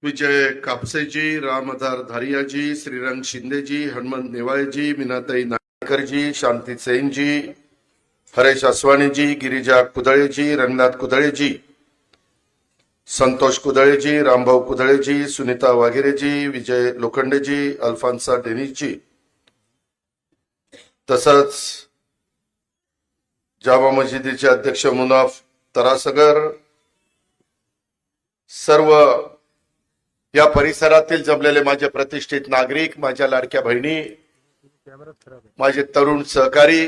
विजय कापसेजी, रामधार धारियाजी, श्रीरंग शिंदेजी, हनुमंत नेवाळेजी, मीनाताई नायकरजी, शांती सेनजी, हरेश असवाणीजी, गिरिजा कुदळेजी, रंगनाथ कुदळेजी, संतोष कुदळेजी, रामभाऊ कुदळेजी, सुनीता वाघेरेजी, विजय लोखंडेजी, अल्फान्सा डेनिसजी, तसंच जामा मशिदीचे अध्यक्ष मुनाफ तरासगर, सर्व या परिसरातील जमलेले माझे प्रतिष्ठित नागरिक, माझ्या लाडक्या बहिणी, माझे तरुण सहकारी,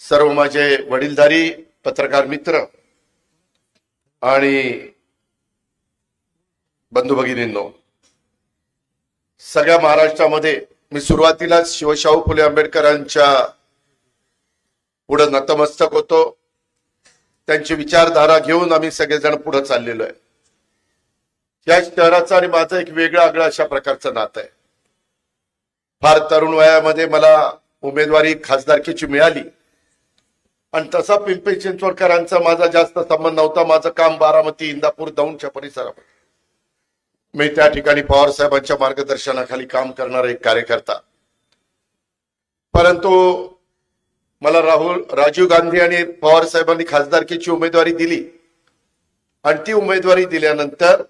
सर्व माझे वडीलधारी पत्रकार मित्र आणि बंधू भगिनींनो, सगळ्या महाराष्ट्रामध्ये मी सुरुवातीलाच शिवशाहू फुले आंबेडकरांच्या पुढे नतमस्तक होतो. त्यांची विचारधारा घेऊन आम्ही सगळेजण पुढे चाललेलो आहे. या शहराचं आणि माझं एक वेगळं आगळं अशा प्रकारचं नातं आहे. फार तरुण वयामध्ये मला उमेदवारी खासदारकीची मिळाली आणि तसा पिंपरी चिंचवडकरांचा माझा जास्त संबंध नव्हता. माझं काम बारामती, इंदापूर, दौंडच्या परिसरामध्ये. मी त्या ठिकाणी पवार साहेबांच्या मार्गदर्शनाखाली काम करणारा एक कार्यकर्ता. परंतु मला राजीव गांधी आणि पवार साहेबांनी खासदारकीची उमेदवारी दिली आणि ती उमेदवारी दिल्यानंतर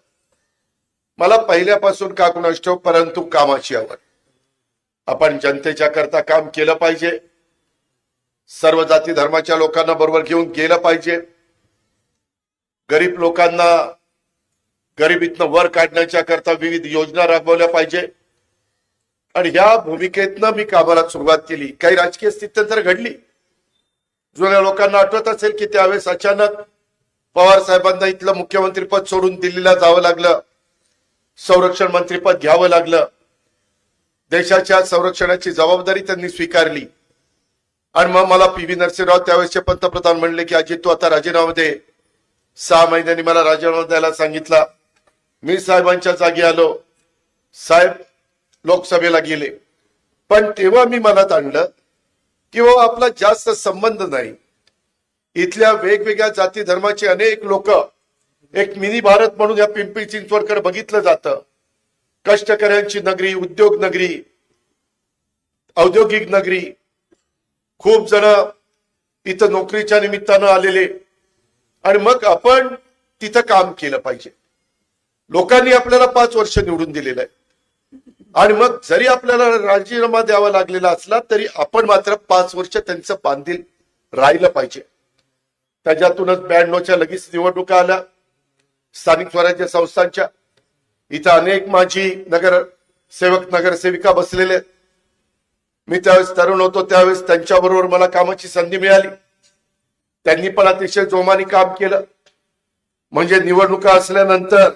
मला पहिल्यापासून का कुणास ठाऊक, परंतु कामाची आवड. आपण जनतेच्या करता काम केलं पाहिजे, सर्व जाती धर्माच्या लोकांना बरोबर घेऊन गेलं पाहिजे, गरीब लोकांना गरिबीतनं वर काढण्याच्या करता विविध योजना राबवल्या पाहिजे. आणि ह्या भूमिकेतनं मी कामाला सुरुवात केली. काही राजकीय स्थित्यंतर घडली. जुन्या लोकांना आठवत असेल की त्यावेळेस अचानक पवार साहेबांना इथलं मुख्यमंत्री पद सोडून दिल्लीला जावं लागलं, संरक्षण मंत्रीपद घ्यावं लागलं. देशाच्या संरक्षणाची जबाबदारी त्यांनी स्वीकारली आणि मग मला पी.व्ही. नरसिंहराव त्यावेळेसचे पंतप्रधान म्हणले की अजित, तू आता राजीनामा दे. 6 महिन्यांनी मला राजीनामा द्यायला सांगितला. मी साहेबांच्या जागी आलो. साहेब लोकसभेला गेले. पण तेव्हा मी मनात आणलं की आपला जास्त संबंध नाही. इथल्या वेगवेगळ्या जाती धर्माचे अनेक लोक एक मिनी भारत म्हणून या पिंपरी चिंचवडकडे बघितलं जातं. कष्टकऱ्यांची नगरी, उद्योग नगरी, औद्योगिक नगरी. खूप जण इथं नोकरीच्या निमित्तानं आलेले आणि मग आपण तिथं काम केलं पाहिजे. लोकांनी आपल्याला 5 वर्ष निवडून दिलेलं आहे आणि मग जरी आपल्याला राजीनामा द्यावा लागलेला असला तरी आपण मात्र 5 वर्ष त्यांचं बांधील राहिलं पाहिजे. त्याच्यातूनच 92च्या लगेच निवडणुका आल्या स्थानिक स्वराज्य संस्थांच्या. इथं अनेक माजी नगरसेवक, नगरसेविका बसलेले. मी त्यावेळेस तरुण होतो, त्यावेळेस त्यांच्याबरोबर मला कामाची संधी मिळाली. त्यांनी पण अतिशय जोमाने काम केलं. म्हणजे निवडणुका असल्यानंतर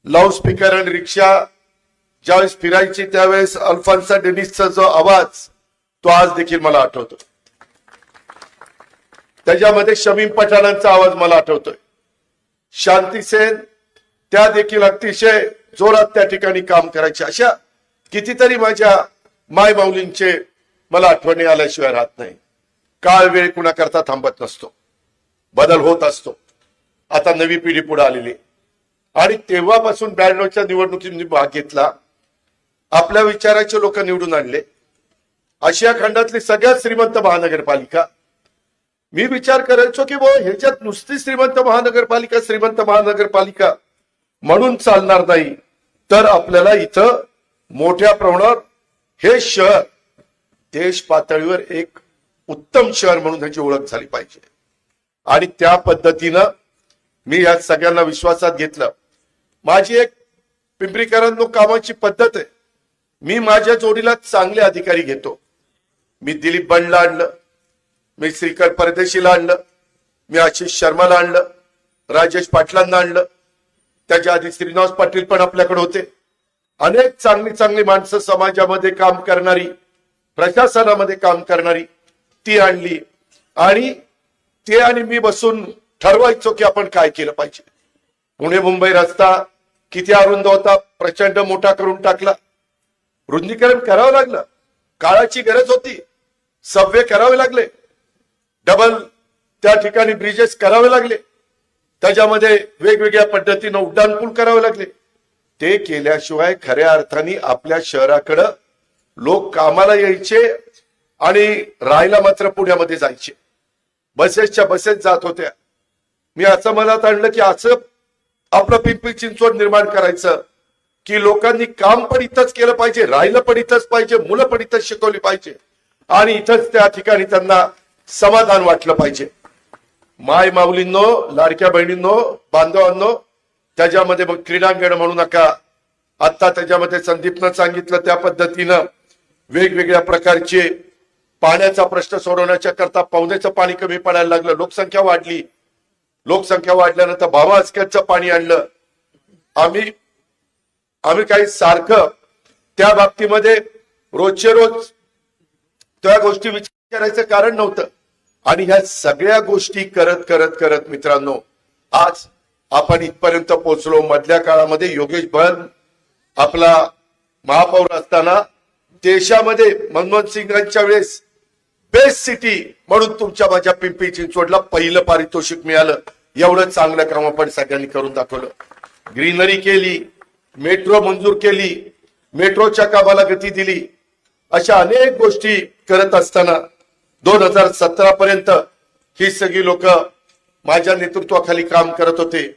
लाऊडस्पीकर आणि रिक्षा ज्यावेळेस फिरायची त्यावेळेस अल्फान्सा डेनिसचा जो आवाज, तो आज देखील मला आठवतो. त्याच्यामध्ये शमीम पठाणांचा आवाज मला आठवतोय. शांती सेन त्या देखील अतिशय जोरात त्या ठिकाणी काम करायचे. अशा कितीतरी माझ्या माय माऊलींचे मला आठवणी आल्याशिवाय राहत नाही. काळ वेळ कुणाकरता थांबत नसतो, बदल होत असतो. आता नवी पिढी पुढे आलेली आणि तेव्हापासून 92च्या निवडणुकीत मी भाग घेतला. आपल्या विचाराचे लोक निवडून आणले. आशिया खंडातली सगळ्यात श्रीमंत महानगरपालिका. मी विचार करायचो की ह्याच्यात नुसती श्रीमंत महानगरपालिका म्हणून चालणार नाही, तर आपल्याला इथं मोठ्या प्रमाणावर हे शहर देश पातळीवर एक उत्तम शहर म्हणून ह्याची ओळख झाली पाहिजे. आणि त्या पद्धतीनं मी या सगळ्यांना विश्वासात घेतलं. माझी एक पिंपरीकरांनो कामाची पद्धत आहे. मी माझ्या जोडीला चांगले अधिकारी घेतो. मी दिलीप बंडला आणलं, मी श्रीकर परदेशीला आणलं, मी आशिष शर्माला आणलं, राजेश पाटलांना आणलं. त्याच्या आधी श्रीनिवास पाटील पण आपल्याकडे होते. अनेक चांगली चांगली माणसं समाजामध्ये काम करणारी, प्रशासनामध्ये काम करणारी ती आणली आणि ते आणि मी बसून ठरवायचो की आपण काय केलं पाहिजे. पुणे मुंबई रस्ता किती अरुंद होता, प्रचंड मोठा करून टाकला. रुंदीकरण करावं लागलं, काळाची गरज होती. सबवे करावे लागले, डबल त्या ठिकाणी ब्रिजेस करावे लागले. त्याच्यामध्ये वेगवेगळ्या पद्धतीनं उड्डाणपूल करावे लागले. ते केल्याशिवाय खऱ्या अर्थाने आपल्या शहराकडं लोक कामाला यायचे आणि राहायला मात्र पुण्यामध्ये जायचे. बसेसच्या बसेस जात होत्या. मी असं मनात आणलं की असं आपलं पिंपरी चिंचवड निर्माण करायचं की लोकांनी काम पण इथंच केलं पाहिजे, राहिलं पण इथंच पाहिजे, मुलं पण इथंच शिकवली पाहिजे आणि इथंच त्या ठिकाणी त्यांना समाधान वाटलं पाहिजे. माय माऊलींनो, लाडक्या बहिणींनो, बांधवांनो, त्याच्यामध्ये मग क्रीडांगण म्हणू नका. आता त्याच्यामध्ये संदीपनं सांगितलं त्या पद्धतीनं वेगवेगळ्या प्रकारचे पाण्याचा प्रश्न सोडवण्याच्या करता पावण्याचं पाणी कमी पडायला लागलं. लोकसंख्या वाढली. लोकसंख्या वाढल्यानंतर भावास्क्याचं पाणी आणलं. आम्ही काही सारखं त्या बाबतीमध्ये रोजचे रोज त्या गोष्टी विचारायचं कारण नव्हतं. आणि ह्या सगळ्या गोष्टी करत करत करत मित्रांनो आज आपण इथपर्यंत पोहोचलो. मधल्या काळामध्ये योगेश बन आपला महापौर असताना देशामध्ये मनमोहन सिंगांच्या वेळेस बेस्ट सिटी म्हणून तुमच्या माझ्या पिंपरी चिंचवडला पहिलं पारितोषिक मिळालं. एवढं चांगलं काम आपण सगळ्यांनी करून दाखवलं. ग्रीनरी केली, मेट्रो मंजूर केली, मेट्रोच्या कामाला गती दिली. अशा अनेक गोष्टी करत असताना 2017 पर्यंत ही सगळी लोक माझ्या नेतृत्वाखाली काम करत होते.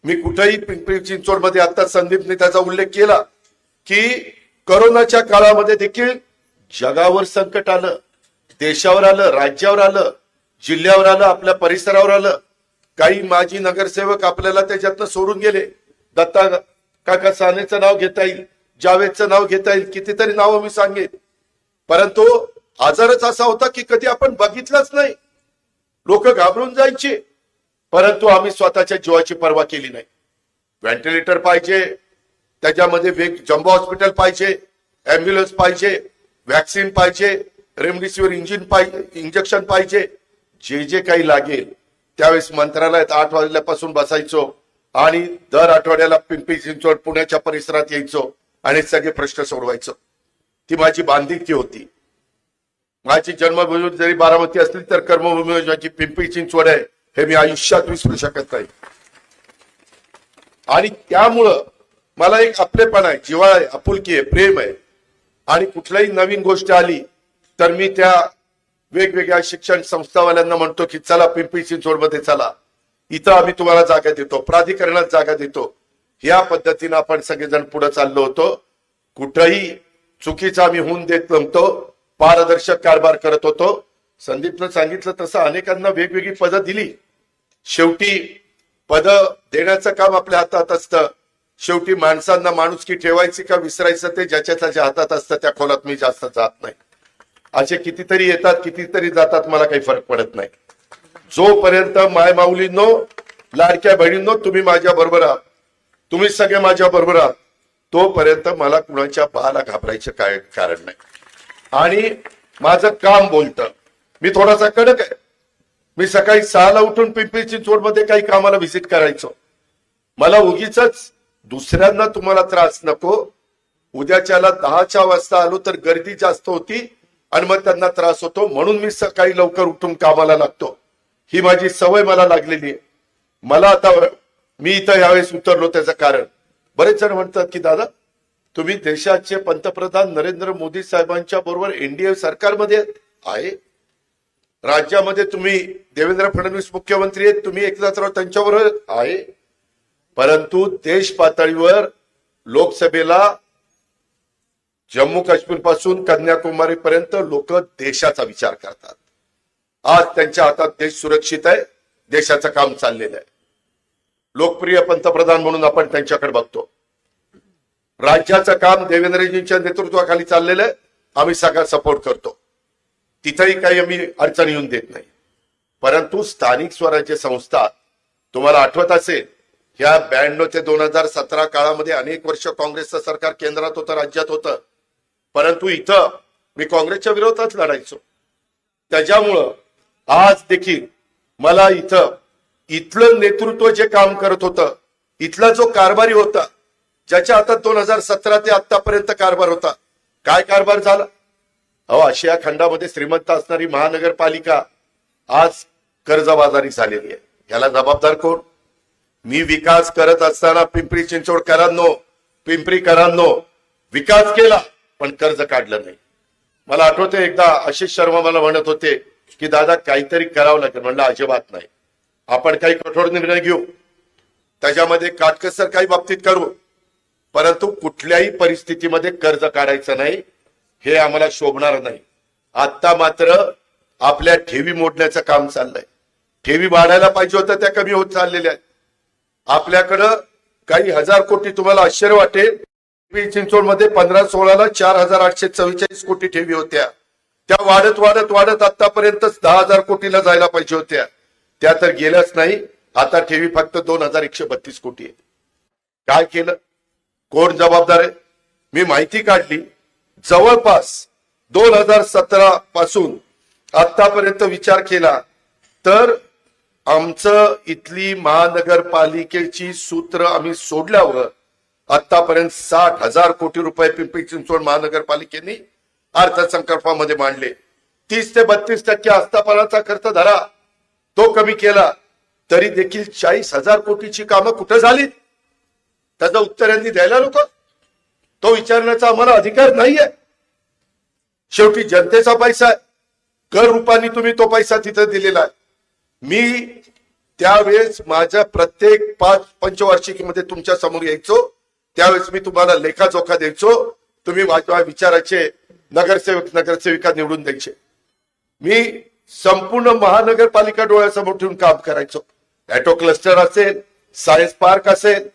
मी कुठेही पिंपरी चिंचवड मध्ये आता संदीपने त्याचा उल्लेख केला की कोरोनाच्या काळामध्ये देखील जगावर संकट आलं, देशावर आलं, राज्यावर आलं, जिल्ह्यावर आलं, आपल्या परिसरावर आलं. काही माजी नगरसेवक आपल्याला त्याच्यातनं सोडून गेले. दत्ता काका सानेचं नाव घेता येईल, जावेदचं नाव घेता येईल, कितीतरी नावं मी सांगेन. परंतु आजारच असा होता की कधी आपण बघितलंच नाही. लोक घाबरून जायचे, परंतु आम्ही स्वतःच्या जीवाची पर्वा केली नाही. व्हेंटिलेटर पाहिजे, त्याच्यामध्ये जम्बो हॉस्पिटल पाहिजे, अँब्युलन्स पाहिजे, व्हॅक्सिन पाहिजे, रेमडेसिवीर इंजेक्शन पाहिजे, जे जे काही लागेल त्यावेळेस मंत्रालयात 8 वाजल्यापासून बसायचो आणि दर आठवड्याला पिंपरी चिंचवड पुण्याच्या परिसरात यायचो आणि सगळे प्रश्न सोडवायचो. ती माझी बांधिलकी होती. माझी जन्मभूमी जरी बारामती असली तर कर्मभूमी माझी पिंपरी चिंचवड आहे हे मी आयुष्यात विसरू शकत नाही. आणि त्यामुळं मला एक आपलेपणा आहे, जिव्हाळा आहे, आपुलकी आहे, प्रेम आहे. आणि कुठल्याही नवीन गोष्ट आली तर मी त्या वेगवेगळ्या शिक्षण संस्थावाल्यांना म्हणतो की चला पिंपरी चिंचवड मध्ये चला, इथं आम्ही तुम्हाला जागा देतो, प्राधिकरणात जागा देतो. या पद्धतीनं आपण सगळेजण पुढे चाललो होतो. कुठंही चुकीचा आम्ही होऊन देत नव्हतो, पारदर्शक कारभार करत होतो. संदीपनं सांगितलं तसं अनेकांना वेगवेगळी पदं दिली. शेवटी पदं देण्याचं काम आपल्या हातात असतं. शेवटी माणसांना माणुसकी ठेवायची का विसरायचं ते ज्याच्या त्याच्या हातात असतं. त्या खोलात मी जास्त जात नाही. असे कितीतरी येतात, कितीतरी जातात, मला काही फरक पडत नाही. जोपर्यंत माय माऊलींनो, लाडक्या बहिणींनो, तुम्ही माझ्या बरोबर आहात, तुम्ही सगळे माझ्या बरोबर आहात, तोपर्यंत मला कुणाच्या बाला घाबरायचं काय कारण नाही. आणि माझं काम बोलतं. मी थोडासा कडक आहे. मी सकाळी 6ला उठून पिंपरी चिंचवड मध्ये काही कामाला व्हिजिट करायचो. मला उगीच दुसऱ्यांना तुम्हाला त्रास नको. उद्याच्याला 10च्या वाजता आलो तर गर्दी जास्त होती आणि मग त्यांना त्रास होतो, म्हणून मी सकाळी लवकर उठून कामाला लागतो. ही माझी सवय मला लागलेली आहे. मला आता मी इथं यावेळेस उतरलो त्याचं कारण, बरेच जण म्हणतात की दादा तुम्ही देशाचे पंतप्रधान नरेंद्र मोदी साहेबांच्या बरोबर एनडीए सरकारमध्ये आहे, राज्यामध्ये तुम्ही देवेंद्र फडणवीस मुख्यमंत्री आहेत, तुम्ही एकनाथराव त्यांच्याबरोबर आहे, परंतु देश पातळीवर लोकसभेला जम्मू काश्मीर पासून कन्याकुमारी पर्यंत लोक देशाचा विचार करतात. आज त्यांच्या हातात देश सुरक्षित आहे, देशाचं काम चाललेलं आहे. लोकप्रिय पंतप्रधान म्हणून आपण त्यांच्याकडे बघतो. राज्याचं काम देवेंद्रजींच्या नेतृत्वाखाली चाललेलं आहे. आम्ही सगळा सपोर्ट करतो. तिथेही काही आम्ही अडचण येऊन देत नाही. परंतु स्थानिक स्वराज्य संस्था, तुम्हाला आठवत असेल या 92 ते 2017 काळामध्ये अनेक वर्ष काँग्रेसचं सरकार केंद्रात होतं, राज्यात होतं, परंतु इथं मी काँग्रेसच्या विरोधात लढायचो. त्याच्यामुळं आज देखील मला इथलं नेतृत्व जे काम करत होतं, इथला जो कारभारी होता, ज्याच्या हातात 2017 ते आतापर्यंत कारभार होता, काय कारभार झाला? आशिया खंडामध्ये श्रीमंत असणारी महानगरपालिका आज कर्जबाजारी झालेली आहे. याला जबाबदार कोण? मी विकास करत असताना पिंपरी चिंचवडकरांनो, पिंपरीकरांनो विकास केला पण कर्ज काढलं नाही. मला आठवते एकदा आशिष शर्मा मला म्हणत होते की दादा काहीतरी करावं लागेल. म्हणलं अजिबात नाही. आपण काही कठोर निर्णय घेऊ, त्याच्यामध्ये काटकसर काही बाबतीत करू, परंतु कुठल्याही परिस्थितीमध्ये कर्ज काढायचं नाही, हे आम्हाला शोभणार नाही. आता मात्र आपल्या ठेवी मोडण्याचं काम चाललंय. ठेवी वाढायला पाहिजे होत्या त्या कमी होत चाललेल्या आहेत. आपल्याकडं काही हजार कोटी, तुम्हाला आश्चर्य वाटेल, चिंचवडमध्ये 15-16ला 4,844 कोटी ठेवी होत्या. त्या वाढत वाढत वाढत आतापर्यंत 10,000 कोटीला जायला पाहिजे होत्या. त्या तर गेल्याच नाही. आता ठेवी फक्त 2,132 कोटी आहे. काय केलं? कोण जबाबदार आहे? मी माहिती काढली. जवळपास 2017 पासून आतापर्यंत विचार केला तर आमचं इथली महानगरपालिकेची सूत्र आम्ही सोडल्यावर आतापर्यंत 60,000 कोटी रुपये पिंपरी चिंचवड महानगरपालिकेने अर्थसंकल्पामध्ये मांडले. 30 ते 32% आस्थापनाचा खर्च धरा, तो कमी केला तरी देखील 40,000 कोटीची कामं कुठं झाली? त्याचं उत्तर यांनी द्यायला नको? तो विचारण्याचा आम्हाला अधिकार नाहीये. शेवटी जनतेचा पैसा आहे. कर रूपाने तुम्ही तो पैसा तिथं दिलेला आहे. मी त्यावेळेस माझ्या प्रत्येक 5 पंचवार्षिकीमध्ये तुमच्या समोर यायचो, त्यावेळेस मी तुम्हाला लेखाजोखा द्यायचो. तुम्ही माझ्या विचाराचे नगरसेवक नगरसेविका निवडून द्यायचे. मी संपूर्ण महानगरपालिका डोळ्यासमोर ठेवून काम करायचो. ऍटो क्लस्टर असेल, सायन्स पार्क असेल.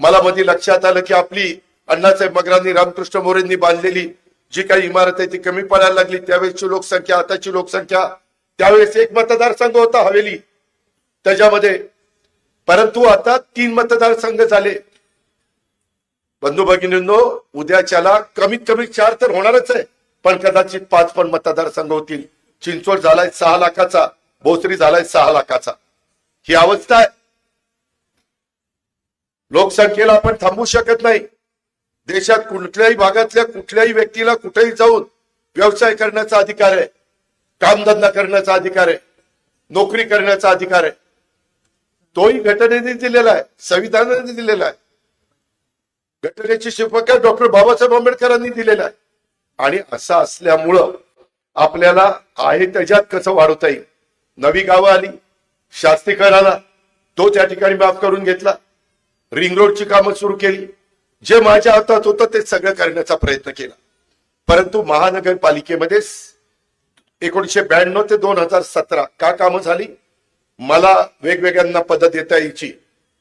मला मध्ये लक्षात आलं की आपली अण्णासाहेब मगरांनी, रामकृष्ण मोरेंनी बांधलेली जी काही इमारत आहे ती कमी पडायला लागली. त्यावेळेसची लोकसंख्या, आताची लोकसंख्या, त्यावेळेस एक मतदारसंघ होता हवेली त्याच्यामध्ये, परंतु आता 3 मतदारसंघ झाले. बंधू भगिनींनो, उद्याच्याला कमीत कमी 4 तर होणारच आहे, पण कदाचित 5 पण मतदारसंघ होतील. चिंचवड झालाय 6 लाखाचा, भोसरी झालाय 6 लाखाचा. ही अवस्था आहे. लोकसंख्येला आपण थांबवू शकत नाही. देशात कुठल्याही भागातल्या कुठल्याही व्यक्तीला कुठेही जाऊन व्यवसाय करण्याचा अधिकार आहे, कामधंदा करण्याचा अधिकार आहे, नोकरी करण्याचा अधिकार आहे. तोही घटनेने दिलेला आहे, संविधानाने दिलेला आहे. घटनेची शिफारस डॉक्टर बाबासाहेब आंबेडकरांनी दिलेला आहे. आणि असं असल्यामुळं आपल्याला आहे त्याच्यात कसं वाढवता येईल. नवी गावं आली, शास्तीकर आला, तो त्या ठिकाणी माफ करून घेतला. रिंग रोडची कामं सुरू केली. जे माझ्या हातात होतं ते सगळं करण्याचा प्रयत्न केला. परंतु महानगरपालिकेमध्ये 1992 ते 2017 का कामं झाली? मला वेगवेगळ्यांना पद देता यायची.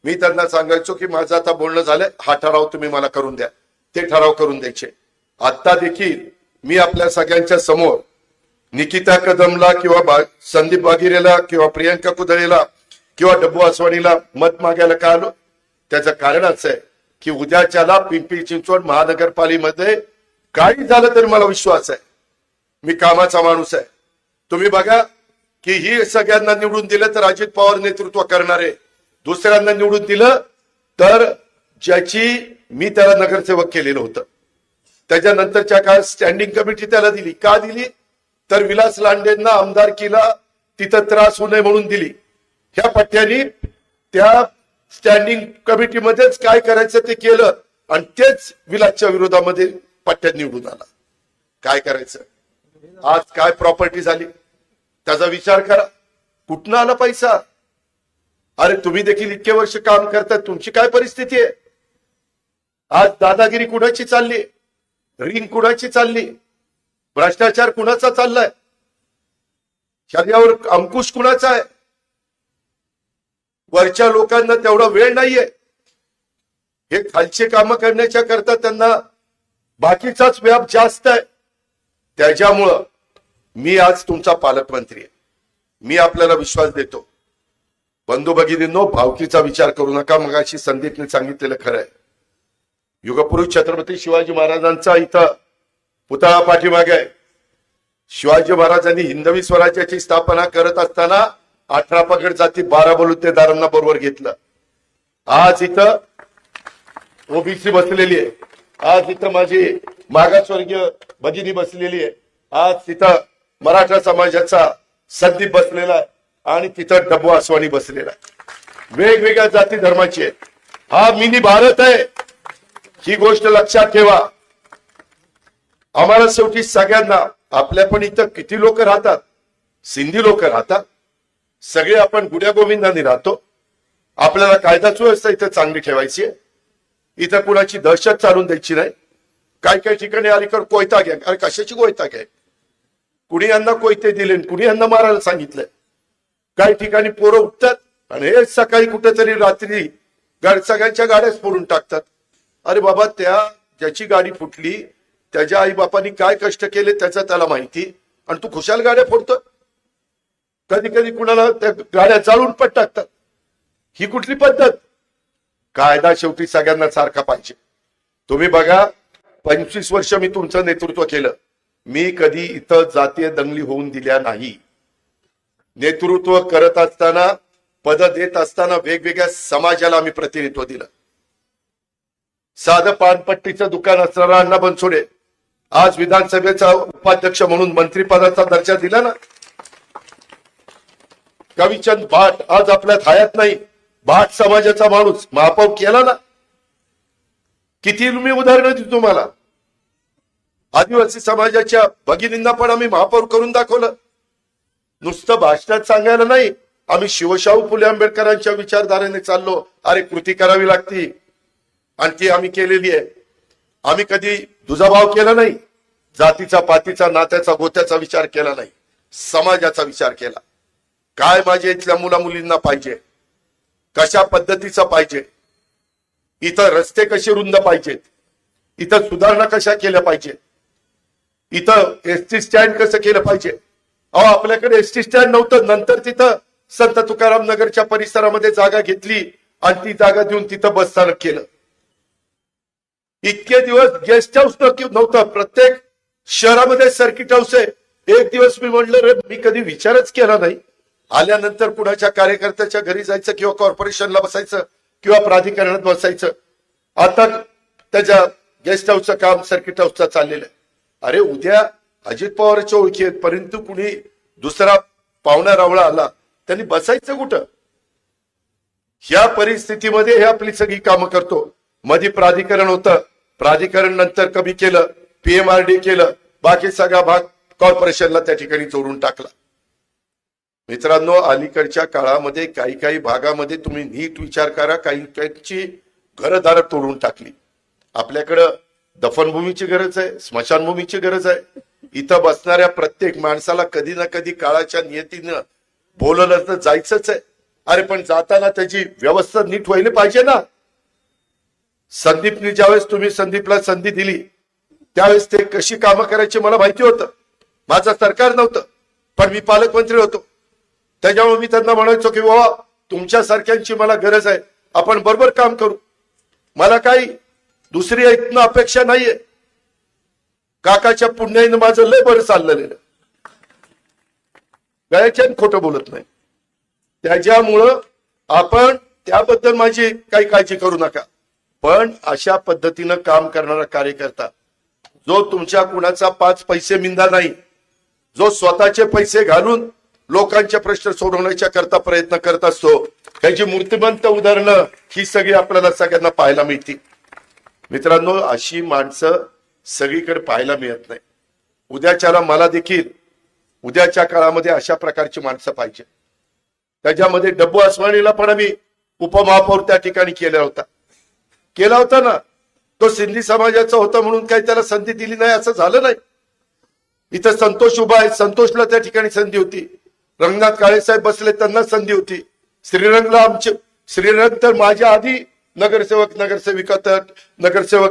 मी त्यांना सांगायचो की माझं आता बोलणं झालंय, हा ठराव तुम्ही मला करून द्या. ते ठराव करून द्यायचे. आता देखील मी आपल्या सगळ्यांच्या समोर निकिता कदमला किंवा संदीप वागिरेला किंवा प्रियंका कुदळेला किंवा डब्बू आसवाणीला मत मागायला का आलो? त्याचं कारण असं आहे की उद्याच्याला पिंपरी चिंचवड महानगरपालिकेमध्ये काही झालं तरी मला विश्वास आहे, मी कामाचा माणूस आहे. तुम्ही बघा की ही सगळ्यांना निवडून दिलं तर अजित पवार नेतृत्व करणारे, दुसऱ्यांना निवडून दिलं तर ज्याची मी त्याला नगरसेवक केलेलं होतं, त्याच्यानंतरच्या काळात स्टँडिंग कमिटी त्याला दिली. का दिली? तर विलास लांडेंना आमदारकीला तिथं त्रास होऊ नये म्हणून दिली. ह्या पट्ट्यानी त्या स्टँडिंग कमिटीमध्येच काय करायचं ते केलं आणि तेच विलासच्या विरोधामध्ये पट्ट्यात निवडून आला. काय करायचं? आज काय प्रॉपर्टी झाली त्याचा विचार करा. कुठनं आला पैसा? अरे तुम्ही देखील इतके वर्ष काम करतात, तुमची काय परिस्थिती आहे? आज दादागिरी कुणाची चालली? रिंग कुणाची चालली? भ्रष्टाचार कुणाचा चाललाय? शरीरावर अंकुश कुणाचा आहे? वरच्या लोकांना तेवढा वेळ नाहीये. हे खालचे कामं करण्याच्या करता त्यांना बाकीचाच व्याप जास्त आहे. त्याच्यामुळं मी आज तुमचा पालकमंत्री आहे. मी आपल्याला विश्वास देतो. बंधू भगिनींनो, भावकीचा विचार करू नका. मगाशी संदीपने सांगितलेलं खरं आहे. युगपुरुष छत्रपती शिवाजी महाराजांचा इथं पुतळा पाठीमागे आहे. शिवाजी महाराजांनी हिंदवी स्वराज्याची स्थापना करत असताना 18 पगड जाती 12 बलुतेदारांना बरोबर घेतलं. आज इथं ओबीसी बसलेली आहे. आज इथं माझी मागासवर्गीय भगिनी बसलेली आहे. आज तिथं मराठा समाजाचा संदीप बसलेला आहे आणि तिथं डब्बू आसवाणी बसलेला आहे. वेगवेगळ्या जाती धर्माची आहे. हा मिनी भारत आहे, ही गोष्ट लक्षात ठेवा. आम्हाला शेवटी सगळ्यांना, आपल्या पण इथं किती लोक राहतात, सिंधी लोक राहतात, सगळे आपण गुड्या गोविंदाने राहतो. आपल्याला कायदा सुव्यवस्था इथं चांगली ठेवायची आहे, इथं कुणाची दहशत चालून द्यायची नाही. काही काही ठिकाणी अलीकडे कोयता घ्या, अरे कशाची कोयता घ्या, कुणी यांना कोयते दिले, कुणी यांना मारायला सांगितलंय. काही ठिकाणी पोरं उठतात आणि हे सकाळी कुठेतरी रात्री सगळ्यांच्या गाड्याच फोडून टाकतात. अरे बाबा, ज्याची गाडी फुटली त्याच्या आई बापांनी काय कष्ट केले त्याचं त्याला माहिती, आणि तू खुशाल गाड्या फोडतो. कधी कधी कुणाला त्या गाड्या जाळून पण टाकतात. ही कुठली पद्धत? कायदा शेवटी सगळ्यांना सारखा पाहिजे. तुम्ही बघा, 25 वर्ष मी तुमचं नेतृत्व केलं, मी कधी इथं जातीय दंगली होऊन दिल्या नाही. नेतृत्व करत असताना, पद देत असताना वेगवेगळ्या समाजाला आम्ही प्रतिनिधित्व दिलं. साधं पानपट्टीचं दुकान असणारा अण्णा बनसोडे आज विधानसभेचा उपाध्यक्ष म्हणून मंत्रिपदाचा दर्जा दिला ना. कविचंद भाट आज आपल्यात हयात नाही, भाट समाजाचा माणूस महापौर केला ना. किती मी उदाहरणं देतो तुम्हाला. आदिवासी समाजाच्या भगिनींना पण आम्ही महापौर करून दाखवलं. नुसतं भाषणात सांगायला नाही, आम्ही शिवशाहू फुले आंबेडकरांच्या विचारधारेने चाललो. अरे कृती करावी लागती, आणि ती आम्ही केलेली आहे. आम्ही कधी दुजाभाव केला नाही, जातीचा पातीचा नात्याचा गोत्याचा विचार केला नाही, समाजाचा विचार केला. काय माझ्या इथल्या मुला मुलींना पाहिजे, कशा पद्धतीचा पाहिजे, इथं रस्ते कसे रुंद पाहिजेत, इथं सुधारणा कशा केल्या पाहिजे, इथं एसटी स्टँड कसं केलं पाहिजे. अहो, आपल्याकडे एसटी स्टँड नव्हतं, नंतर तिथं संत तुकाराम नगरच्या परिसरामध्ये जागा घेतली आणि ती जागा देऊन तिथं बस स्थानक केलं. इतके दिवस गेस्ट हाऊस नव्हतं, प्रत्येक शहरामध्ये सर्किट हाऊस आहे. एक दिवस मी म्हणलं, रे मी कधी विचारच केला नाही. आल्यानंतर कुणाच्या कार्यकर्त्याच्या घरी जायचं किंवा कॉर्पोरेशनला बसायचं किंवा प्राधिकरणात बसायचं. आता त्याच्या गेस्ट हाऊसचं काम सर्किट हाऊसचं चाललेलं आहे. अरे उद्या अजित पवारच्या ओळखी आहेत, परंतु कुणी दुसरा पाहुणा रावळा आला त्यांनी बसायचं कुठं? ह्या परिस्थितीमध्ये हे आपली सगळी कामं करतो. मध्ये प्राधिकरण होतं, प्राधिकरण नंतर कमी केलं, पीएमआरडी केलं, बाकी सगळा भाग कॉर्पोरेशनला त्या ठिकाणी जोडून टाकला. मित्रांनो, अलीकडच्या काळामध्ये काही काही भागामध्ये तुम्ही नीट विचार करा, काही काहींची घरदार तोडून टाकली. आपल्याकडं दफनभूमीची गरज आहे, स्मशानभूमीची गरज आहे. इथं बसणाऱ्या प्रत्येक माणसाला कधी ना कधी काळाच्या नियतीनं बोलवलं तर जायचंच आहे. अरे पण जाताना त्याची व्यवस्था नीट व्हायला पाहिजे ना. संदीपनी ज्यावेळेस तुम्ही संदीपला संधी दिली त्यावेळेस ते कशी कामं करायची मला माहिती होतं. माझं सरकार नव्हतं, पण मी पालकमंत्री होतो. त्याच्यामुळे मी त्यांना म्हणायचो की बाबा, तुमच्यासारख्यांची मला गरज आहे, आपण बरोबर काम करू. मला काही दुसरी ऐकणं अपेक्षा नाहीये. काकाच्या पुण्याईनं माझं लय बरं चाललेलं, गळ्याच्या खोटं बोलत नाही. त्याच्यामुळं आपण त्याबद्दल माझी काही काळजी करू नका. पण अशा पद्धतीनं काम करणारा कार्यकर्ता, जो तुमच्या कुणाचा 5 पैसे मिंदा नाही, जो स्वतःचे पैसे घालून लोकांचे प्रश्न सोडवण्याच्या करता प्रयत्न करत असतो, त्याची मूर्तिमंत उदाहरणं ही सगळी आपल्याला सगळ्यांना पाहायला मिळतील. मित्रांनो, अशी माणसं सगळीकडे पाहायला मिळत नाही. उद्याच्याला मला देखील उद्याच्या काळामध्ये अशा प्रकारची माणसं पाहिजे. त्याच्यामध्ये डब्बू अस्मानीला पण आम्ही उपमहापौर त्या ठिकाणी केला होता ना. तो सिंधी समाजाचा होता म्हणून काही त्याला संधी दिली नाही असं झालं नाही. इथं संतोष उभा आहे, संतोषला त्या ठिकाणी संधी होती. रंगनाथ काळेसाहेब बसले, त्यांना संधी होती. श्रीरंग तर माझ्या आधी नगरसेवक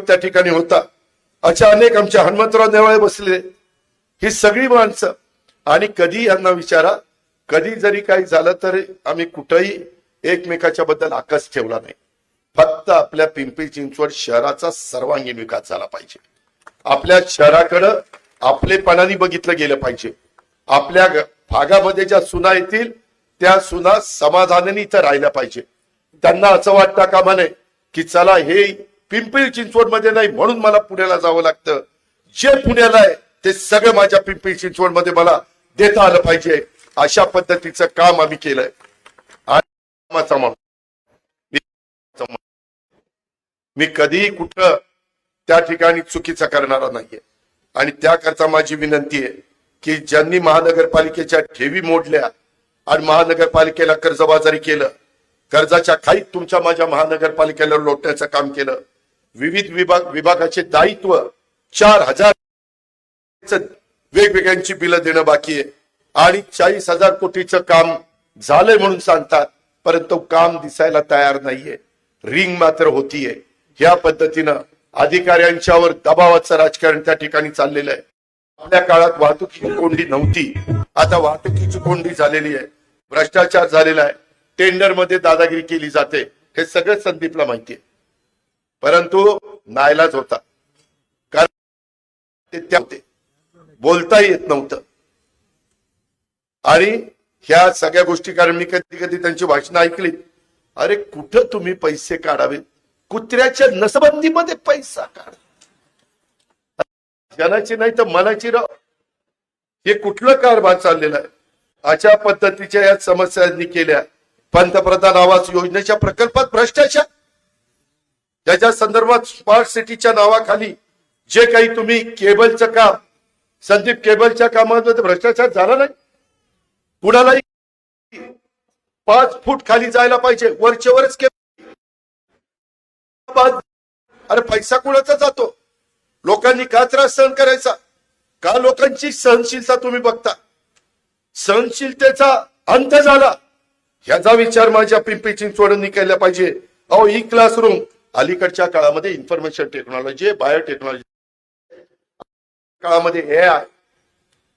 त्या ठिकाणी होता. अशा अनेक आमच्या हनुमंतराव नेवाळे बसले. ही सगळी माणसं, आणि कधी यांना विचारा, कधी जरी काही झालं तर आम्ही कुठेही एकमेकाच्या बद्दल आकस ठेवला नाही. फक्त आपल्या पिंपरी चिंचवड शहराचा सर्वांगीण विकास झाला पाहिजे. आपल्या शहराकडं आपलेपणाने बघितलं गेलं पाहिजे. आपल्या भागामध्ये ज्या सुना येतील त्या सुना समाधानाने इथं राहिल्या पाहिजे. त्यांना असं वाटतं कामा नये की चला हे पिंपरी चिंचवड मध्ये नाही म्हणून मला पुण्याला जावं लागतं. जे पुण्याला आहे ते सगळं माझ्या पिंपरी चिंचवड मध्ये मला देता आलं पाहिजे. अशा पद्धतीचं काम आम्ही केलंय. आणि मी कधीही कुठं त्या ठिकाणी चुकीचं करणारा नाहीये. आणि त्याकरता माझी विनंती आहे की ज्यांनी महानगरपालिकेच्या ठेवी मोडल्या आणि महानगरपालिकेला कर्जबाजारी केलं, कर्जाच्या खाईत तुमच्या माझ्या महानगरपालिकेला लोटण्याचं काम केलं, विविध विभागाचे दायित्व 4,000 वेगवेगळ्यांची बिलं देणं बाकी आहे आणि 40,000 कोटीचं काम झालंय म्हणून सांगतात, परंतु काम दिसायला तयार नाहीये, रिंग मात्र होतीये. ह्या पद्धतीनं अधिकाऱ्यांच्यावर दबावाचं राजकारण त्या ठिकाणी चाललेलं आहे. आपल्या काळात वाहतुकीची कोंडी नव्हती, आता वाहतुकीची कोंडी झालेली आहे, भ्रष्टाचार झालेला आहे, टेंडर मध्ये दादागिरी केली जाते, हे सगळं संदीपला माहिती आहे. परंतु नाईलाज होता, कारण ते होते, बोलताही येत नव्हतं. आणि ह्या सगळ्या गोष्टी, कारण मी कधी कधी त्यांची भाषणं ऐकली, अरे कुठं तुम्ही पैसे काढावे, कुत्र्याच्या नसबंदीमध्ये पैसा काढ, जनाची नाही तर मनाची राव, हे कुठलं कारभार चाललेला आहे. अशा पद्धतीच्या या समस्यांनी केल्या. पंतप्रधान आवास योजनेच्या प्रकल्पात भ्रष्टाचार, त्याच्या संदर्भात स्मार्ट सिटीच्या नावाखाली जे काही तुम्ही केबलचं काम, संदीप केबलच्या कामामध्ये भ्रष्टाचार झाला नाही. कुणालाही 5 फूट खाली जायला पाहिजे, वरचे वरच केबल. अरे पैसा कुणाचा जातो, लोकांनी का त्रास सहन करायचा, का लोकांची सहनशीलता तुम्ही बघता, सहनशीलतेचा अंत झाला, ह्याचा विचार माझ्या पिंपरी चिंचवडनी केला पाहिजे. अहो ई क्लासरूम, अलीकडच्या काळामध्ये इन्फॉर्मेशन टेक्नॉलॉजी, बायोटेक्नॉलॉजी काळामध्ये AI,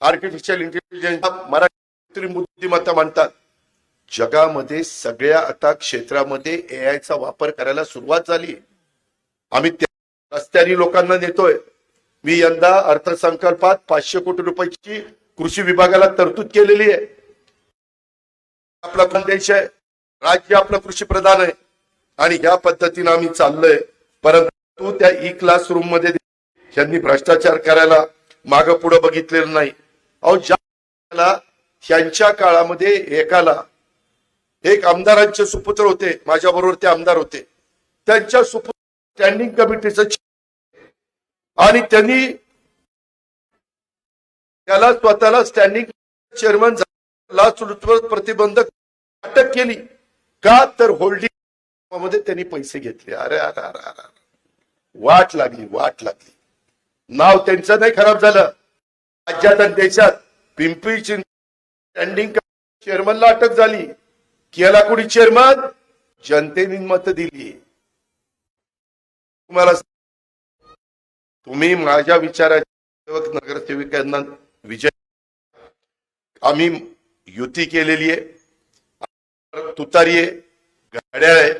आर्टिफिशियल इंटेलिजन्स, मराठी बुद्धिमत्ता म्हणतात. जगामध्ये सगळ्या आता क्षेत्रामध्ये AI चा वापर करायला सुरुवात झाली. आम्ही रस्त्याने लोकांना नेतोय. मी यंदा अर्थसंकल्पात 500 कोटी रुपयाची कृषी विभागाला तरतूद केलेली आहे. आपला देश आहे, राज्य आपलं कृषी प्रधान आहे आणि या पद्धतीने आम्ही चाललोय. परंतु त्या ई क्लासरूम मध्ये त्यांनी भ्रष्टाचार करायला मागं पुढे बघितलेलं नाही. अहो ज्या त्यांच्या काळामध्ये एकाला एक आमदारांचे सुपुत्र होते, माझ्या बरोबर ते आमदार होते, त्यांच्या सुपुत्र स्टँडिंग कमिटीचं आणि त्यांनी त्याला स्वतःला स्टँडिंग चेअरमन लाचलुचपत प्रतिबंधक अटक केली का, तर होल्डिंग मध्ये त्यांनी पैसे घेतले. अरे अरे अरे अरे, वाट लागली, वाट लागली. नाव त्यांचं नाही खराब झालं, राज्यात आणि देशात. पिंपरी चिंचवड स्टँडिंग चेअरमनला अटक झाली. केला कुणी चेअरमन, जनतेने मत दिली. तुम्ही माझ्या विचाराचे नगरसेविकांना विजय, आम्ही युती केलेली आहे, तुतारी आहे, घड्याळ आहे.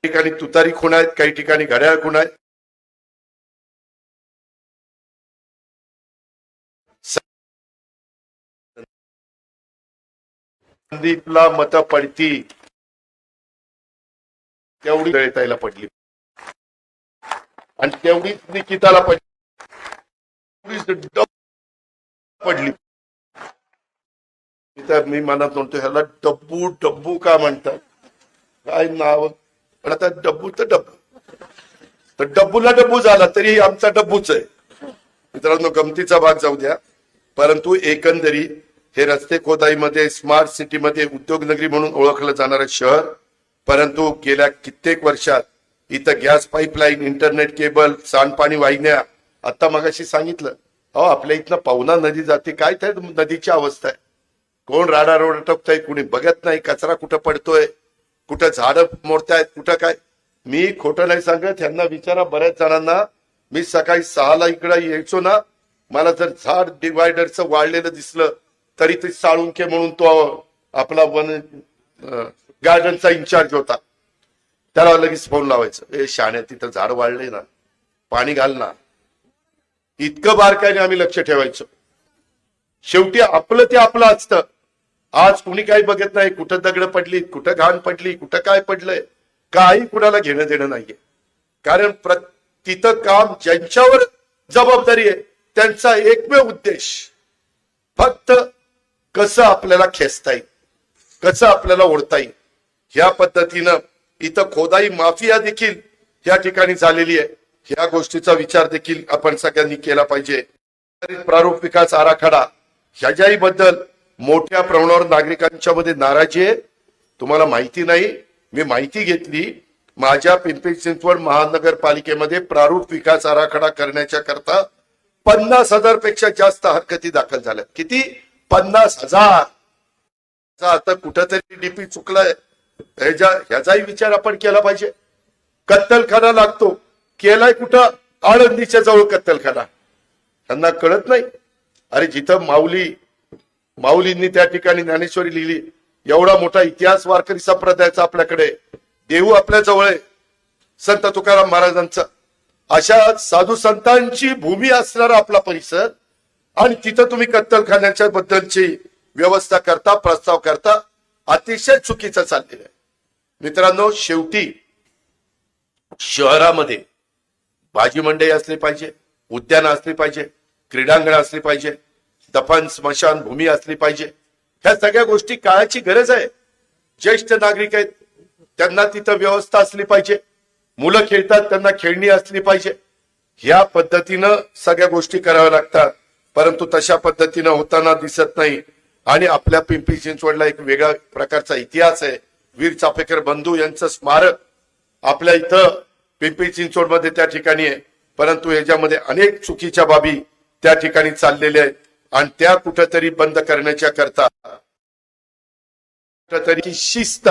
ठिकाणी तुतारी खूण आहेत, काही ठिकाणी घड्याळ खूण आहेत. संदीपला मत पडती तेवढी गळतायला पडली आणि तेवढीच निकिताला पडली. तर मी मनात म्हणतो ह्याला डब्बू डब्बू का म्हणतात, काय नाव, पण आता डब्बू तर डब्बू, तर डब्बूला डब्बू झाला तरी आमचा डब्बूच आहे. मित्रांनो गमतीचा भाग जाऊ द्या, परंतु एकंदरीत हे रस्ते खोदाईमध्ये, स्मार्ट सिटीमध्ये उद्योगनगरी म्हणून ओळखलं जाणारं शहर, परंतु गेल्या कित्येक वर्षात इथं गॅस पाईपलाईन, इंटरनेट केबल, सांडपाणी वाहिन्या, आता मगाशी सांगितलं, अहो आपल्या इथनं पवना नदी जाते, काय त्या नदीची अवस्था आहे, कोण राडा रोड टपतय, कुणी बघत नाही, कचरा कुठं पडतोय, कुठं झाडं मोडतायत, कुठं काय. मी खोटं नाही सांगत, ह्यांना विचारा बऱ्याच जणांना. मी सकाळी 6ला इकडे यायचो ना, मला जर झाड डिवायडरचं वाढलेलं दिसलं तरी ते साळुंखे म्हणून तो आपला वन गार्डनचा इन्चार्ज होता, त्याला लगेच फोन लावायचं, ए शाण्या तिथं झाड वाढले ना, पाणी घाल ना. इतकं बारकाईने आम्ही लक्ष ठेवायचो. शेवटी आपलं ते आपलं असतं. आज कुणी काही बघत नाही, कुठं दगड पडली, कुठं घाण पडली, कुठं काय पडलंय, काही कुणाला घेणं देणं नाहीये. कारण तिथं काम ज्यांच्यावर जबाबदारी आहे त्यांचा एकमेव उद्देश फक्त कसं आपल्याला खेचता येईल, कसं आपल्याला ओढता येईल. ह्या पद्धतीनं इथं खोदाई माफिया देखील या ठिकाणी झालेली आहे. या गोष्टीचा विचार देखील आपण सगळ्यांनी केला पाहिजे. प्रारूप विकास आराखडा ह्याच्याही बद्दल मोठ्या प्रमाणावर नागरिकांच्या मध्ये नाराजी आहे. तुम्हाला माहिती नाही, मी माहिती घेतली. माझ्या पिंपरी चिंचवड महानगरपालिकेमध्ये प्रारूप विकास आराखडा करण्याच्या करता 50,000 पेक्षा जास्त हरकती दाखल झाल्या. किती? 50,000. आता कुठंतरी डीपी चुकलाय, ह्याचाही विचार आपण केला पाहिजे. कत्तलखाना लागतो, केलाय कुठं? आळंदीच्या जवळ कत्तलखाना. त्यांना कळत नाही. अरे जिथं माऊलींनी त्या ठिकाणी ज्ञानेश्वरी लिहिली, एवढा मोठा इतिहास वारकरी संप्रदायाचा आपल्याकडे, देहू आपल्या जवळ आहे, संत तुकाराम महाराजांचा, अशा साधू संतांची भूमी असणारा आपला परिसर, आणि तिथं तुम्ही कत्तलखान्याच्या बद्दलची व्यवस्था करता, प्रस्ताव करता, अतिशय चुकीचं चाललेलं आहे. मित्रांनो, शेवटी शहरामध्ये भाजी मंडई असली पाहिजे, उद्यानं असली पाहिजे, क्रीडांगण असली पाहिजे, दफन स्मशान भूमी असली पाहिजे. ह्या सगळ्या गोष्टी काळाची गरज आहे. ज्येष्ठ नागरिक आहेत, त्यांना तिथं व्यवस्था असली पाहिजे. मुलं खेळतात, त्यांना खेळणी असली पाहिजे. ह्या पद्धतीनं सगळ्या गोष्टी कराव्या लागतात, परंतु तशा पद्धतीनं होताना दिसत नाही. आणि आपल्या पिंपरी चिंचवडला एक वेगळा प्रकारचा इतिहास आहे. वीर चाफेकर बंधू यांचं स्मारक आपल्या इथं पिंपरी चिंचवड मध्ये त्या ठिकाणी आहे, परंतु ह्याच्यामध्ये अनेक चुकीच्या बाबी त्या ठिकाणी चाललेल्या आहेत. आणि त्या कुठेतरी बंद करण्याच्या करता कुठेतरी शिस्त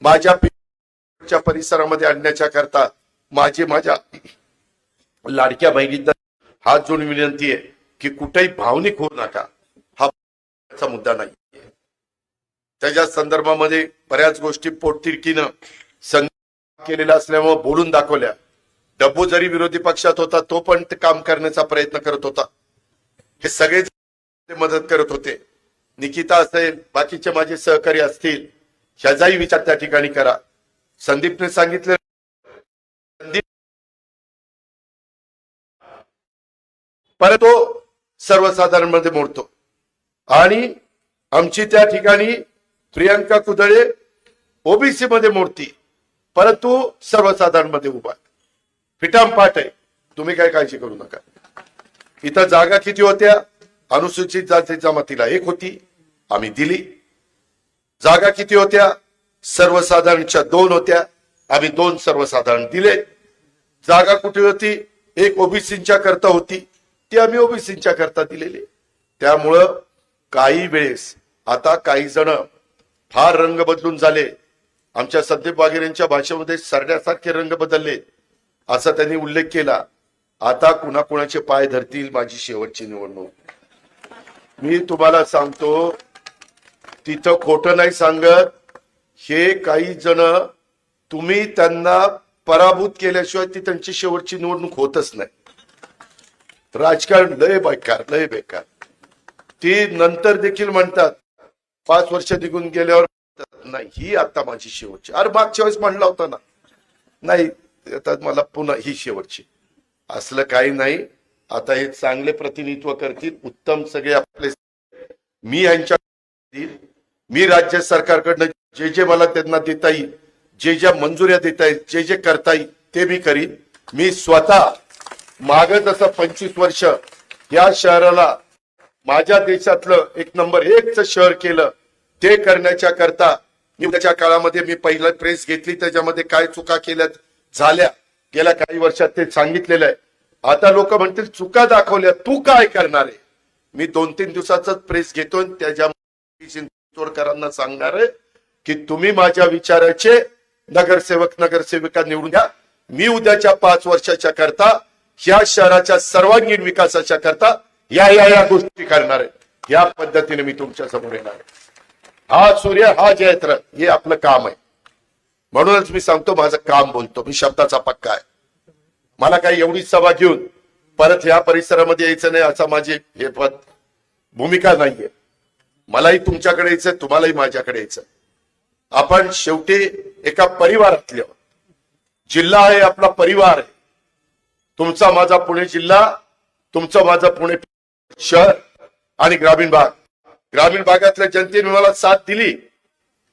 माझ्या परिसरामध्ये आणण्याच्या करता माझ्या लाडक्या बहिणींना हात जोडून विनंती आहे की कुठेही भावनिक होऊ नका. हा मुद्दा नाही. त्याच्या संदर्भामध्ये बऱ्याच गोष्टी पोटतिडकीनं केलेला असल्यामुळे बोलून दाखवल्या. डब्बू जरी विरोधी पक्षात होता, तो पण काम करण्याचा प्रयत्न करत होता. हे सगळे मदत करत होते. निकिता असेल, बाकीचे माझे सहकारी असतील, ह्याचाही विचार त्या ठिकाणी करा. संदीपने सांगितलं, परत तो सर्वसाधारण मध्ये मोडतो. आणि आमची त्या ठिकाणी प्रियंका कुदळे ओबीसी मध्ये मोडती, परंतु सर्वसाधारण मध्ये उभा. फिटामपाट आहे. तुम्ही काय काळजी करू नका. इथं जागा किती होत्या? अनुसूचित जाती जमातीला 1 होती, आम्ही दिली. जागा किती होत्या? सर्वसाधारणच्या 2 होत्या, आम्ही 2 सर्वसाधारण दिले. जागा कुठे होती? 1 ओबीसींच्या करता होती, ती आम्ही ओबीसींच्या करता दिलेली. त्यामुळं काही वेळेस आता काही जण फार रंग बदलून झाले. आमच्या संदीप वाघेरे यांच्या भाषेमध्ये सरण्यासारखे रंग बदलले असा त्यांनी उल्लेख केला. आता कुणाकुणाचे पाय धरतील माझी शेवटची निवडणूक. मी तुम्हाला सांगतो, तिथं खोटं नाही सांगत. हे काही जण तुम्ही त्यांना पराभूत केल्याशिवाय ती त्यांची शेवटची निवडणूक होतच नाही. राजकारण लय बेकार, लय बेकार. ती नंतर देखील म्हणतात 5 वर्ष निघून गेल्यावर नाही ही आता माझी शेवटची. अरे मागच्या वेळेस म्हणला होता ना, नाही आता मला पुन्हा ही शेवटची. असलं काही नाही. आता हे चांगले प्रतिनिधित्व करतील, उत्तम सगळे आपले. मी राज्य सरकारकडनं जे मला त्यांना देता येईल, ज्या मंजुऱ्या देता येईल, जे करता येईल ते मी करीन. मी स्वतः मागं जसं 25 वर्ष या शहराला माझ्या देशातलं 1 नंबर 1चं शहर केलं, ते करण्याच्या करता त्याच्या काळामध्ये मी पहिला प्रेस घेतली. त्याच्यामध्ये काय चुका केल्या झाल्या गेल्या काही वर्षात ते सांगितलेलं आहे. आता लोक म्हणतील चुका दाखवल्या, तू काय करणार आहे? मी 2-3 दिवसाचाच प्रेस घेतो. त्याच्या चिंचवडकरांना सांगणार आहे की तुम्ही माझ्या विचाराचे नगरसेविका निवडून घ्या. मी उद्याच्या 5 वर्षाच्या करता ह्या शहराच्या सर्वांगीण विकासाच्या करता या गोष्टी करणार आहे. या पद्धतीने मी तुमच्या समोर येणार आहे. हा सूर्य, हा जयत्र, हे आपलं काम आहे. म्हणूनच मी सांगतो, माझं काम बोलतो. मी शब्दाचा पक्का आहे. मला काही एवढी सभा घेऊन परत ह्या परिसरामध्ये यायचं नाही असा माझी हे भूमिका नाहीये. मलाही तुमच्याकडे यायचं, तुम्हालाही माझ्याकडे यायचं. आपण शेवटी एका परिवारातले. जिल्हा आहे आपला परिवार आहे. तुमचा माझा पुणे जिल्हा, तुमचं माझं पुणे शहर आणि ग्रामीण भाग. ग्रामीण भागातल्या जनतेने मला साथ दिली.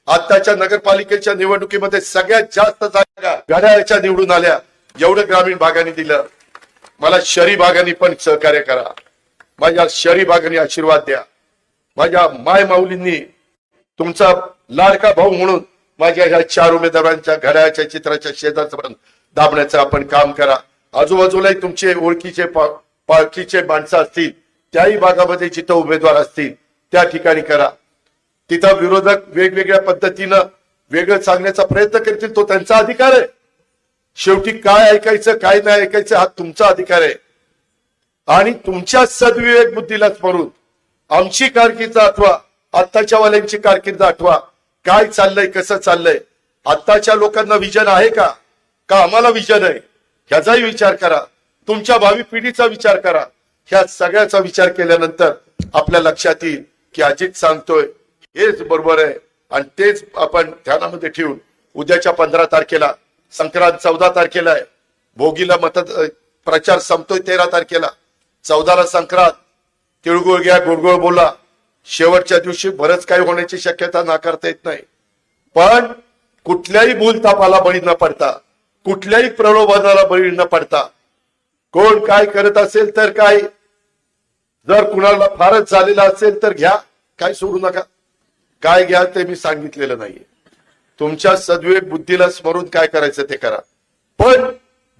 आताच्या नगरपालिकेच्या निवडणुकीमध्ये सगळ्यात जास्त जागा घड्याळाच्या निवडून आल्या. एवढं ग्रामीण भागाने दिलं. मला शहरी भागाने पण सहकार्य करा. माझ्या शहरी भागाने आशीर्वाद द्या. माझ्या माय माऊलींनी तुमचा लाडका भाऊ म्हणून माझ्या ह्या 4 उमेदवारांच्या घड्याळाच्या चित्राच्या शेजारचं दाबण्याचं आपण काम करा. आजूबाजूलाही तुमचे ओळखीचे पाळखीचे माणसं असतील त्याही भागामध्ये जिथं उमेदवार असतील त्या ठिकाणी करा. तिथं विरोधक वेगवेगळ्या पद्धतीनं वेगळं सांगण्याचा प्रयत्न करतील, तो त्यांचा अधिकार आहे. शेवटी काय ऐकायचं काय नाही ऐकायचं हा तुमचा अधिकार आहे. आणि तुमच्या सद्विवेक बुद्धीला स्मरून आमची कारकीर्द आठवा, आत्ताच्या वाल्यांची कारकीर्द आठवा. काय चाललंय, कसं चाललंय, आत्ताच्या लोकांना विजन आहे का आम्हाला विजन आहे ह्याचाही विचार करा. तुमच्या भावी पिढीचा विचार करा. ह्या सगळ्याचा विचार केल्यानंतर आपल्या लक्षात येईल की अजित सांगतोय हेच बरोबर आहे. आणि तेच आपण ध्यानामध्ये ठेवून उद्याच्या 15 तारखेला संक्रांत 14 तारखेला आहे. भोगीला प्रचार संपतोय 13 तारखेला. 14ला संक्रांत. तिळगुळ घ्या, गोडगोळ बोला. शेवटच्या दिवशी बरंच काही होण्याची शक्यता नाकारता येत नाही. पण कुठल्याही भूलतापाला बळी न पडता, कुठल्याही प्रलोभनाला बळी न पडता, कोण काय करत असेल तर काय, जर कुणाला फारच झालेलं असेल तर घ्या, काय सोडू नका. काय घ्या ते मी सांगितलेलं नाहीये. तुमच्या सद्विवेक बुद्धीला स्मरून काय करायचं ते करा. पण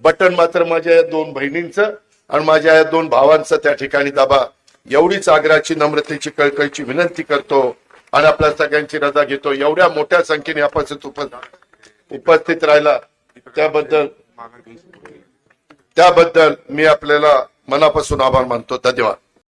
बटन मात्र माझ्या या 2 बहिणींचं आणि माझ्या या 2 भावांचं त्या ठिकाणी दाबा. एवढीच आग्रहाची, नम्रतेची, कळकळीची विनंती करतो आणि आपल्या सगळ्यांची रजा घेतो. एवढ्या मोठ्या संख्येने उपस्थित राहिला त्याबद्दल मी आपल्याला मनापासून आभार मानतो. धन्यवाद.